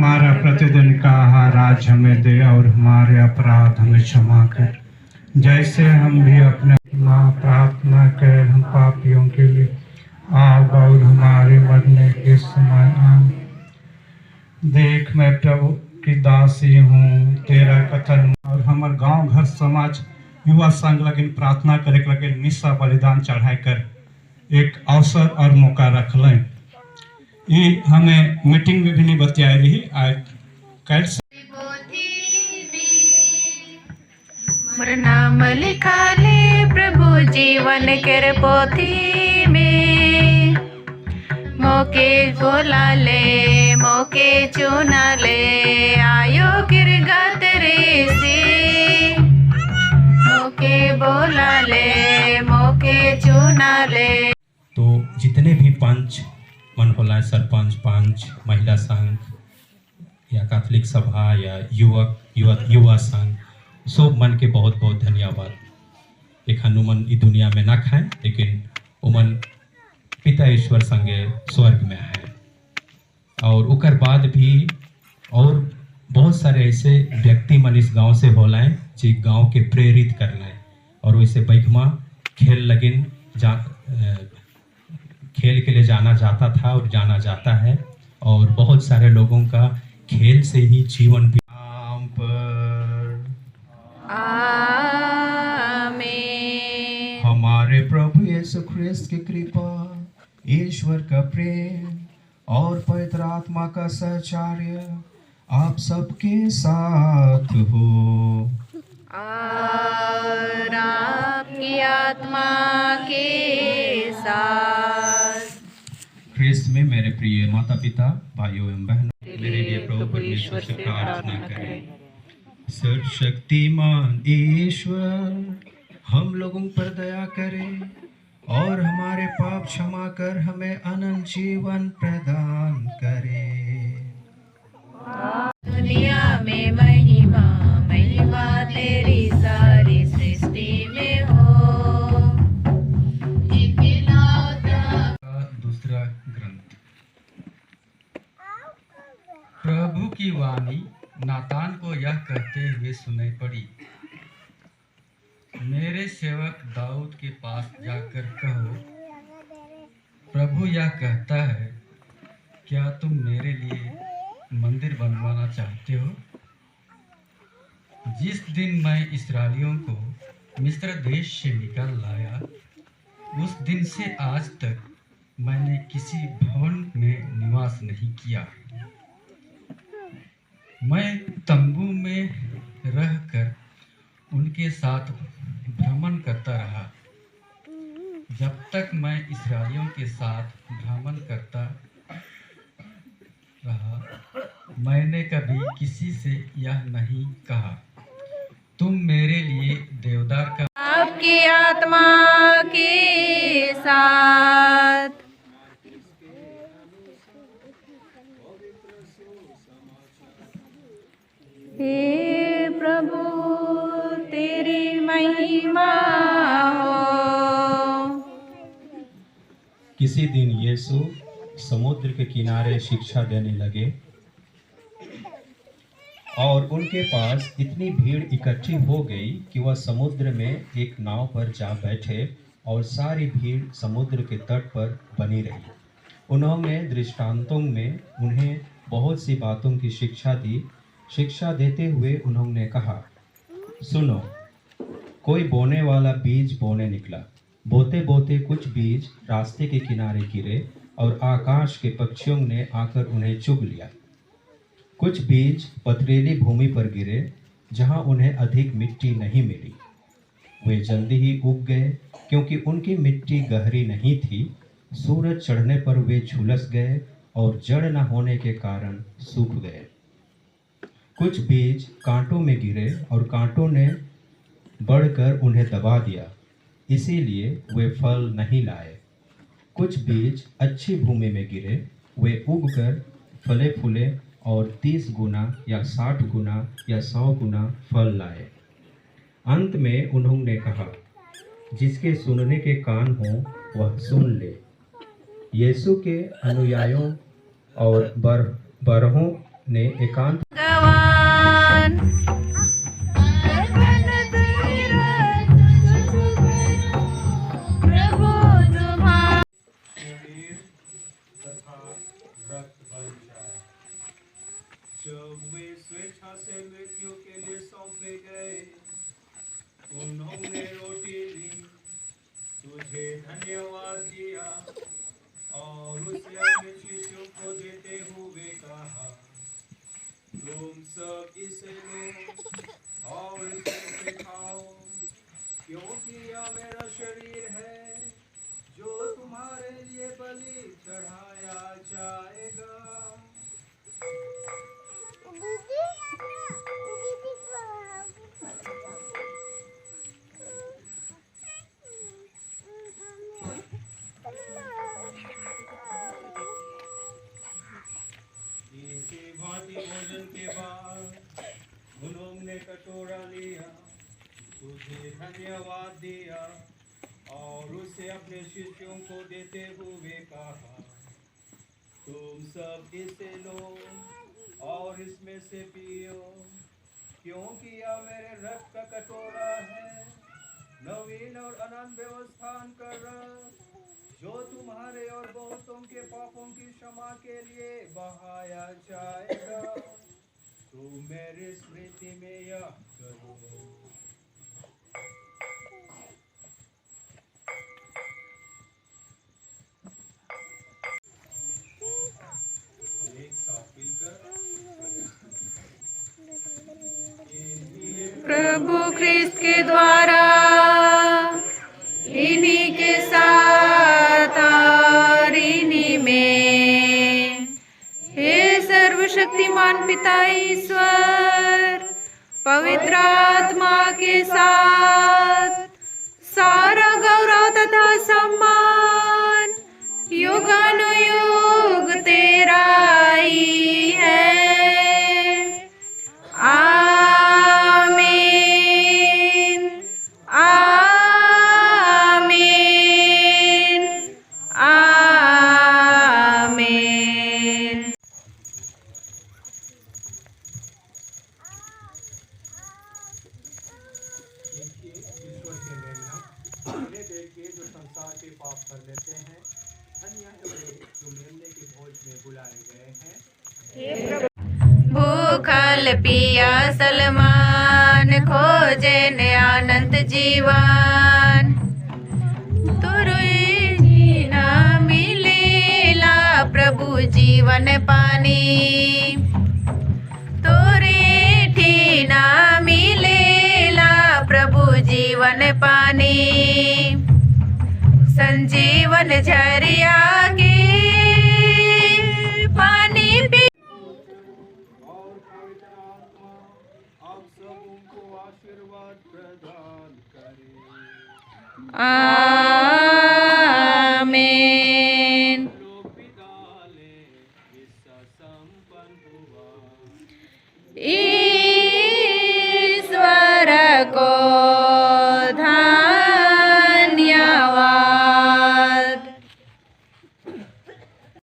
हमारा प्रतिदिन का आहार आज हमें दे और हमारे अपराध हमें क्षमा कर, जैसे हम भी अपने माँ प्रार्थना कर हम पापियों के लिए, आप और हमारे मरने के समय आमीन। देख मैं प्रभु की दासी हूँ, तेरा कथन और हमार गांव घर समाज युवा संघ लगिन प्रार्थना करे के लगे निस्सा बलिदान चढ़ाई कर एक अवसर और मौका रख लें। ये हमें मीटिंग में भी नहीं बताया रही आज कल मोर नाम लिखा ले प्रभु जीवन कर पोथी में, मौके बोला ले मौके चुना ले, आयो गिरगा तेरे से, मौके बोला ले मौके चुना ले। तो जितने भी पंच मन होला, सरपंच पंच महिला संघ या कैथोलिक सभा या युवा संघ, सब मन के बहुत बहुत धन्यवाद। एक हनुमान इस दुनिया में ना खाएं, लेकिन उमन पिता ईश्वर संगे स्वर्ग में है। और उकर बाद भी और बहुत सारे ऐसे व्यक्ति मन इस गांव से होलाएं जी गांव के प्रेरित करना और वैसे बैठमा खेल लगिन खेल के लिए जाना जाता था और जाना जाता है, और बहुत सारे लोगों का खेल से ही जीवन भी आमीन। हमारे प्रभु यीशु ख्रिस्त की कृपा, ईश्वर का प्रेम और पवित्र आत्मा का सहचर्य आप सबके साथ हो और आपकी आत्मा के साथ। ख्रिस्त में मेरे प्रिय माता पिता, भाइयों एवं बहनों, मेरे लिए प्रभु परमेश्वर से प्रार्थना करें। सर्वशक्तिमान ईश्वर हम लोगों पर दया करे और हमारे पाप क्षमा कर हमें अनंत जीवन प्रदान करे। दुनिया में महिमा महिमा तेरी सारी सृष्टि में हो। दूसरा ग्रंथ। प्रभु की वाणी नातान को यह कहते हुए सुनाई पड़ी, मेरे सेवक दाऊद के पास जाकर कहो, प्रभु यह कहता है, क्या तुम मेरे लिए मंदिर बनवाना चाहते हो? जिस दिन मैं इस्राएलियों को मिस्र देश से निकाल लाया, उस दिन से आज तक मैंने किसी भवन में निवास नहीं किया। मैं तंबू में रहकर उनके साथ भ्रमण करता रहा। जब तक मैं इस्राएलियों के साथ भ्रमण करता रहा, मैंने कभी किसी से यह नहीं कहा, तुम मेरे लिए देवदार का। आपकी आत्मा के साथ। हे प्रभु तेरी महिमा हो। किसी दिन यीशु समुद्र के किनारे शिक्षा देने लगे और उनके पास इतनी भीड़ इकट्ठी हो गई कि वह समुद्र में एक नाव पर जा बैठे और सारी भीड़ समुद्र के तट पर बनी रही। उन्होंने दृष्टांतों में उन्हें बहुत सी बातों की शिक्षा दी। शिक्षा देते हुए उन्होंने कहा, सुनो, कोई बोने वाला बीज बोने निकला। बोते बोते कुछ बीज रास्ते के किनारे गिरे और आकाश के पक्षियों ने आकर उन्हें चुग लिया। कुछ बीज पथरीली भूमि पर गिरे जहां उन्हें अधिक मिट्टी नहीं मिली। वे जल्दी ही उग गए क्योंकि उनकी मिट्टी गहरी नहीं थी। सूरज चढ़ने पर वे झुलस गए और जड़ न होने के कारण सूख गए। कुछ बीज कांटों में गिरे और कांटों ने बढ़कर उन्हें दबा दिया, इसीलिए वे फल नहीं लाए। कुछ बीज अच्छी भूमि में गिरे, वे उगकर फले फूले और 30 गुना या 60 गुना या 100 गुना फल लाए। अंत में उन्होंने कहा, जिसके सुनने के कान हो वह सुन ले। यीशु के अनुयायियों और बरहों ने एकांत भगवान प्रभु तुम्हारा शरीर तथा रक्त बन जाए। जब वे स्वेच्छा से मृत्यु के लिए सौंपे गए, उन्होंने रोटी ली, तुझे धन्यवाद दिया और उसे अपने शिष्यों को देते हुए कहा, तुम सब इसे लो और इसे खाओ, क्योंकि यह मेरा शरीर है जो तुम्हारे लिए बलि चढ़ाया जाएगा। इसी भांति भोजन के बाद उन्होंने कटोरा लिया, तुझे धन्यवाद दिया और उसे अपने शिष्यों को देते हुए कहा, तुम सब इसे लो और इसमें से पियो, क्योंकि यह मेरे रक्त का कटोरा है, नवीन और अनंत व्यवस्थान का रस, जो तुम्हारे और बहुतों के पापों की क्षमा के लिए बहाया जाएगा। तुम मेरी स्मृति में यह करो। हम एक साथ मिलकर प्रभु ख्रिस्त के द्वारा इन्हीं के साथ और इन्हीं में हे सर्वशक्तिमान पिता ईश्वर पवित्र आत्मा के साथ सारा गौरव तथा सम्मान युगानुयुग तेरा ही है। आमीन आमीन आमीन। देखिए ईश्वर के मेमना, उन्हें देखिए जो संसार के पाप कर लेते हैं, धन्य है वे जो मेमने के भोज में बुलाए गए हैं। भूखल पियासल मान खोजे ने अनंत जीवन, तुरुई न मिलेला प्रभु जीवन पानी, तोरे ठीना मिलेला प्रभु जीवन पानी, संजीवन झरिया के पानी पी। और पवित्र आत्मा आप सबको आशीर्वाद प्रदान करे। आमीन। लोग विदा ले, विश्व संपन्न हुआ। ई